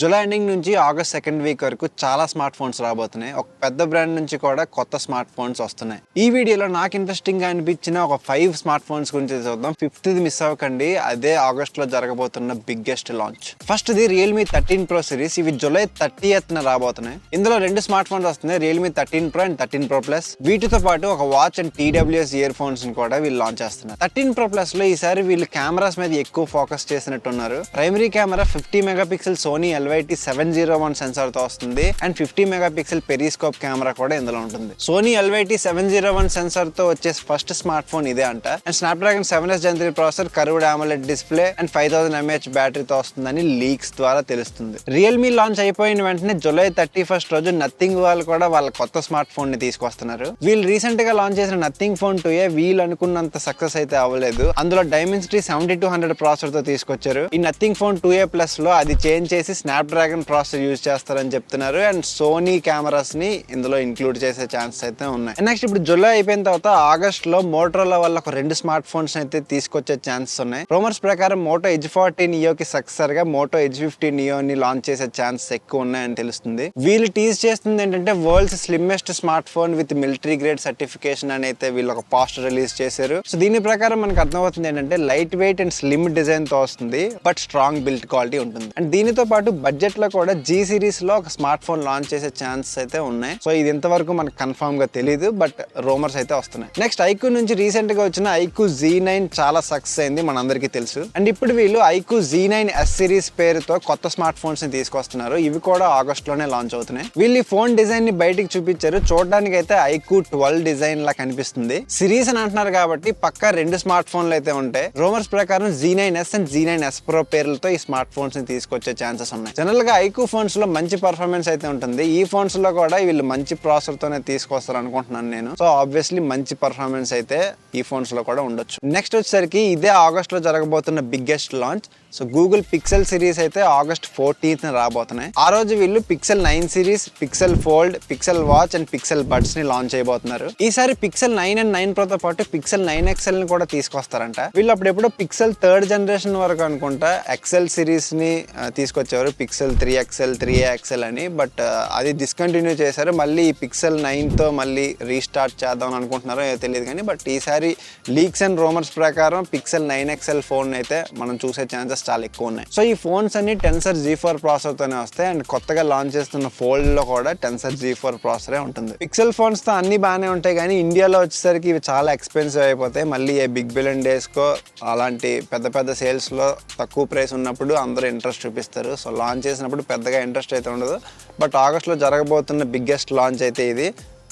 July ending నుంచి August second week వరకు చాలా స్మార్ట్ ఫోన్స్ రాబోతున్నాయి. ఒక పెద్ద బ్రాండ్ నుంచి కూడా కొత్త స్మార్ట్ ఫోన్స్ వస్తున్నాయి. ఈ వీడియోలో నాకు ఇంట్రెస్టింగ్ గా అనిపించిన ఒక 5 స్మార్ట్ ఫోన్స్ గురించి చూద్దాం. 5th మిస్ అవ్వకండి, అదే ఆగస్ట్ లో జరగబోతున్న biggest launch. First the Realme 13 Pro series. ఇవి జూలై 30th రాబోతున్నాయి. ఇందులో 2 స్మార్ట్ ఫోన్స్ వస్తున్నాయి, Realme 13 Pro and 13 Pro Plus. వీటితో పాటు ఒక watch and TWS earphones కూడా వీళ్ళు లాంచ్ చేస్తున్నారు. 13 Pro Plus లో ఈసారి వీళ్ళు కెమెరాస్ మీద ఎక్కువ ఫోకస్ చేసినట్టున్నారు. Primary camera 50 megapixel Sony LYT-701 sensor తో వస్తుంది అండ్ 50 మెగాపిక్సెల్ పెరిస్కోప్ కెమెరా కూడా ఇందులో ఉంటుంది. సోనీ LYT-701 సెన్సార్ తో వచ్చే ఫస్ట్ స్మార్ట్ ఫోన్ ఇదే అంట. And Snapdragon 7S Gen 3 processor, curved AMOLED display and 5000 mAh బ్యాటరీతో వస్తుందని లీక్స్ ద్వారా తెలుస్తుంది. రియల్మీ లాంచ్ అయిపోయిన వెంటనే జూలై 31st రోజు నథింగ్ వాళ్ళు కూడా వాళ్ళ కొత్త స్మార్ట్ ఫోన్ ని తీసుకొస్తున్నారు. వీళ్ళు రీసెంట్ గా లాంచ్ చేసిన నథింగ్ ఫోన్ 2A వీళ్ళు అనుకున్నంత సక్సెస్ అయితే అవ్వలేదు. అందులో Dimensity 7200 ప్రాసెసర్ తో తీసుకొచ్చారు. ఈ నథింగ్ ఫోన్ 2A ప్లస్ లో అది చేంజ్ చేసి స్నాప్డ్రాగన్ ప్రాసెసర్ యూజ్ చేస్తారని చెప్తున్నారు. అండ్ సోనీ కెమెరాస్ ని ఇందులో ఇంక్లూడ్ చేసే ఛాన్సెస్ అయితే ఉన్నాయి. నెక్స్ట్ ఇప్పుడు జూలై అయిపోయిన తర్వాత ఆగస్ట్ లో మోటరోలా వల్ల ఒక 2 స్మార్ట్ ఫోన్స్ అయితే తీసుకొచ్చే ఛాన్సెస్ ఉన్నాయి. రూమర్స్ ప్రకారం మోటో ఎడ్జ్ 40 నియో కి సక్సెసర్ గా మోటో ఎడ్జ్ 50 నియో ని లాంచ్ చేసే ఛాన్సెస్ ఎక్కువ ఉన్నాయని తెలుస్తుంది. వీళ్ళు టీజ్ చేస్తుంది ఏంటంటే world's slimmest smart phone with military grade certification అని అయితే వీళ్ళు ఒక పోస్టర్ రిలీజ్ చేశారు. సో దీని ప్రకారం మనకు అర్థమవుతుంది ఏంటంటే light weight and slim design తో వస్తుంది, బట్ స్ట్రాంగ్ బిల్డ్ క్వాలిటీ ఉంటుంది. అండ్ దీనితో పాటు బడ్జెట్ లో కూడా G సిరీస్ లో ఒక స్మార్ట్ ఫోన్ లాంచ్ చేసే ఛాన్సెస్ అయితే ఉన్నాయి. సో ఇది ఇంతవరకు మనకు కన్ఫర్మ్ గా తెలియదు, బట్ రూమర్స్ అయితే వస్తున్నాయి. నెక్స్ట్ ఐక్యూ నుంచి రీసెంట్ గా వచ్చిన ఐక్యూ Z9 చాలా సక్సెస్ అయింది, మనందరికీ తెలుసు. అండ్ ఇప్పుడు వీళ్ళు ఐక్యూ Z9S సిరీస్ పేరుతో కొత్త స్మార్ట్ ఫోన్స్ ని తీసుకొస్తున్నారు. ఇవి కూడా ఆగస్ట్ లోనే లాంచ్ అవుతున్నాయి. వీళ్ళు ఈ ఫోన్ డిజైన్ ని బయటికి చూపించారు. చూడడానికి అయితే ఐక్యూ 12 డిజైన్ లా కనిపిస్తుంది. సిరీస్ అని అంటున్నారు కాబట్టి పక్కా 2 స్మార్ట్ ఫోన్లు అయితే ఉంటాయి. రూమర్స్ ప్రకారం Z9S అండ్ Z9S Pro పేర్లతో ఈ స్మార్ట్ ఫోన్స్ ని తీసుకొచ్చే ఛాన్సెస్ ఉన్నాయి. జనరల్ గా ఐక్యూ ఫోన్స్ లో మంచి పర్ఫార్మెన్స్ అయితే ఉంటుంది. ఈ ఫోన్స్ లో కూడా వీళ్ళు మంచి ప్రాసెసర్ తోనే తీసుకొస్తారు అనుకుంటున్నాను నేను. సో ఆబ్వియస్లీ మంచి పర్ఫార్మెన్స్ అయితే ఈ ఫోన్స్ లో కూడా ఉండొచ్చు. నెక్స్ట్ వచ్చేసరికి ఇదే ఆగస్ట్ లో జరగబోతున్న biggest launch. So Google Pixel series అయితే ఆగస్ట్ 14th రాబోతున్నాయి. ఆ రోజు వీళ్ళు Pixel 9 series, Pixel fold, Pixel watch and Pixel buds ని లాంచ్ చేయబోతున్నారు. ఈసారి పిక్సెల్ 9 అండ్ 9 Pro తో పాటు పిక్సెల్ 9 XL ని కూడా తీసుకొస్తారంట. వీళ్ళు అప్పుడెప్పుడో పిక్సెల్ 3rd జనరేషన్ వరకు అనుకుంటా XL సిరీస్ ని తీసుకొచ్చారు, పిక్సెల్ 3XL, 3A XL అని. బట్ అది డిస్కంటిన్యూ చేశారు. మళ్ళీ ఈ పిక్సెల్ 9 తో మళ్ళీ రీస్టార్ట్ చేద్దాం అనుకుంటున్నారో తెలియదు కానీ, బట్ ఈసారి లీక్స్ అండ్ రూమర్స్ ప్రకారం పిక్సెల్ 9 XL ఫోన్ అయితే మనం చూసే ఛాన్సెస్ చాలా ఎక్కువ ఉన్నాయి. సో ఈ ఫోన్స్ అన్ని టెన్సర్ G4 ప్రాసెసర్ తోనే వస్తాయి. అండ్ కొత్తగా లాంచ్ చేస్తున్న ఫోల్డ్ లో కూడా టెన్సర్ G4 ప్రాసెసరే ఉంటుంది. పిక్సెల్ ఫోన్స్ తో అన్ని బాగానే ఉంటాయి కానీ ఇండియాలో వచ్చేసరికి ఇవి చాలా ఎక్స్పెన్సివ్ అయిపోతాయి. మళ్ళీ ఏ బిగ్ బిలియన్ డేస్ కో అలాంటి పెద్ద పెద్ద సేల్స్ లో తక్కువ ప్రైస్ ఉన్నప్పుడు అందరూ ఇంట్రెస్ట్ చూపిస్తారు. సో లాంచ్ చేసినప్పుడు పెద్దగా ఇంట్రెస్ట్ అయితే ఉండదు. బట్ ఆగస్ట్ లో జరగబోతున్న బిగ్గెస్ట్ లాంచ్ అయితే ఇది.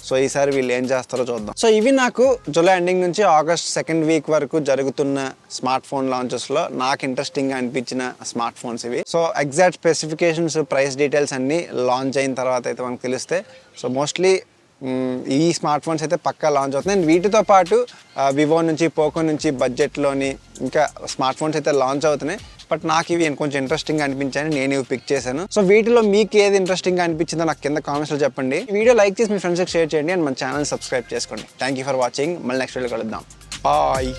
సో ఈసారి వీళ్ళు ఏం చేస్తారో చూద్దాం. సో ఇవి నాకు జూలై ఎండింగ్ నుంచి ఆగస్ట్ సెకండ్ వీక్ వరకు జరుగుతున్న స్మార్ట్ ఫోన్ లాంచెస్ లో నాకు ఇంట్రెస్టింగ్ గా అనిపించిన స్మార్ట్ ఫోన్స్ ఇవి. So exact specifications, price details అన్ని లాంచ్ అయిన తర్వాత అయితే మనకు తెలిస్తే. సో మోస్ట్లీ ఈ స్మార్ట్ ఫోన్స్ అయితే పక్కా లాంచ్ అవుతున్నాయి. అండ్ వీటితో పాటు వివో నుంచి, పోకో నుంచి బడ్జెట్లోని ఇంకా స్మార్ట్ ఫోన్స్ అయితే లాంచ్ అవుతున్నాయి. బట్ నాకు ఇవి కొంచెం ఇంట్రెస్టింగ్ అనిపించాను, నేను ఇవి పిక్ చేశాను. సో వీటిలో మీకు ఏది ఇంట్రెస్టింగ్ గా అనిపించిందో నాకు కింద కామెంట్స్లో చెప్పండి. వీడియో లైక్ చేసి మీ ఫ్రెండ్స్కి షేర్ చేయండి అండ్ మన ఛానల్ సబ్స్క్రైబ్ చేసుకోండి. Thank you for watching. మళ్ళీ నెక్స్ట్ వీడియో కలుద్దాం. బాయ్.